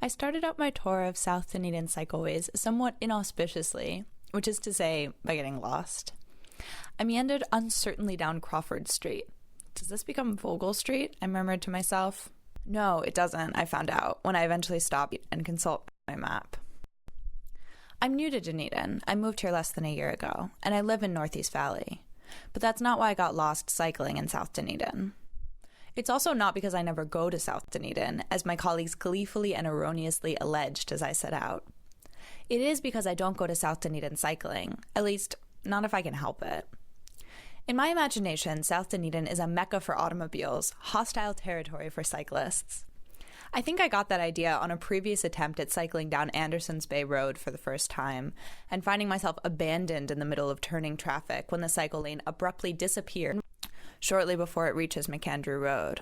I started out my tour of South Dunedin cycleways somewhat inauspiciously, which is to say, by getting lost. I meandered uncertainly down Crawford Street. Does this become Vogel Street? I murmured to myself. No, it doesn't, I found out, when I eventually stopped and consulted my map. I'm new to Dunedin. I moved here less than a year ago, and I live in Northeast Valley. But that's not why I got lost cycling in South Dunedin. It's also not because I never go to South Dunedin, as my colleagues gleefully and erroneously alleged as I set out. It is because I don't go to South Dunedin cycling, at least not if I can help it. In my imagination, South Dunedin is a mecca for automobiles, hostile territory for cyclists. I think I got that idea on a previous attempt at cycling down Anderson's Bay Road for the first time, and finding myself abandoned in the middle of turning traffic when the cycle lane abruptly disappeared shortly before it reaches McAndrew Road.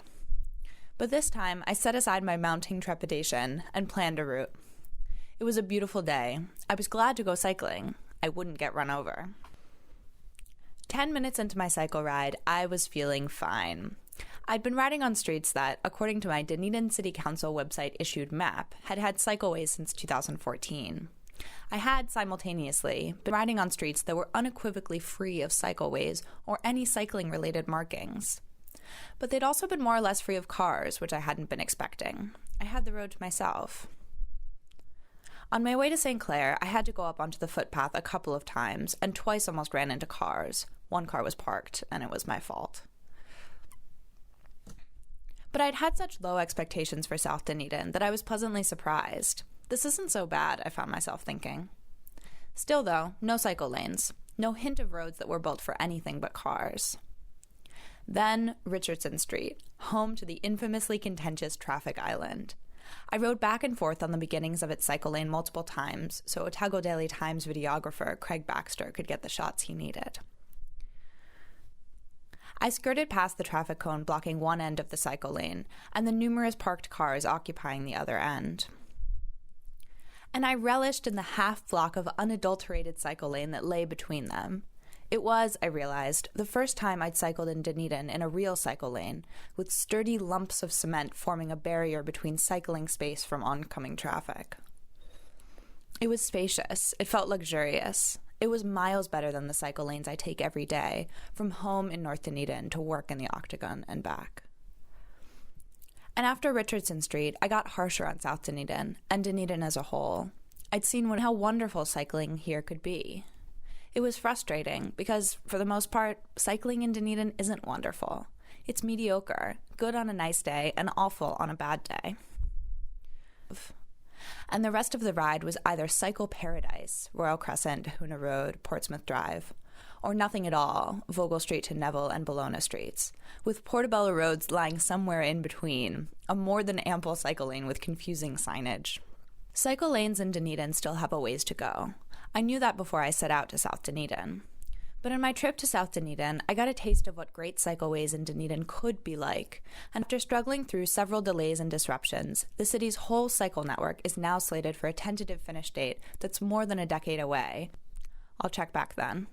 But this time, I set aside my mounting trepidation and planned a route. It was a beautiful day. I was glad to go cycling. I wouldn't get run over. 10 minutes into my cycle ride, I was feeling fine. I'd been riding on streets that, according to my Dunedin City Council website-issued map, had had cycleways since 2014. I had, simultaneously, been riding on streets that were unequivocally free of cycleways or any cycling-related markings. But they'd also been more or less free of cars, which I hadn't been expecting. I had the road to myself. On my way to St. Clair, I had to go up onto the footpath a couple of times, and twice almost ran into cars. One car was parked, and it was my fault. But I'd had such low expectations for South Dunedin that I was pleasantly surprised. This isn't so bad, I found myself thinking. Still, though, no cycle lanes. No hint of roads that were built for anything but cars. Then Richardson Street, home to the infamously contentious traffic island. I rode back and forth on the beginnings of its cycle lane multiple times so Otago Daily Times videographer Craig Baxter could get the shots he needed. I skirted past the traffic cone blocking one end of the cycle lane and the numerous parked cars occupying the other end. And I relished in the half-block of unadulterated cycle lane that lay between them. It was, I realized, the first time I'd cycled in Dunedin in a real cycle lane, with sturdy lumps of cement forming a barrier between cycling space from oncoming traffic. It was spacious. It felt luxurious. It was miles better than the cycle lanes I take every day, from home in North Dunedin to work in the Octagon and back. And after Richardson Street, I got harsher on South Dunedin, and Dunedin as a whole. I'd seen how wonderful cycling here could be. It was frustrating, because, for the most part, cycling in Dunedin isn't wonderful. It's mediocre, good on a nice day, and awful on a bad day. And the rest of the ride was either cycle paradise, Royal Crescent, Hoona Road, Portsmouth Drive, or nothing at all, Vogel Street to Neville and Bellona Streets, with Portobello roads lying somewhere in between, a more than ample cycle lane with confusing signage. Cycle lanes in Dunedin still have a ways to go. I knew that before I set out to South Dunedin. But in my trip to South Dunedin, I got a taste of what great cycleways in Dunedin could be like, and after struggling through several delays and disruptions, the city's whole cycle network is now slated for a tentative finish date that's more than a decade away. I'll check back then.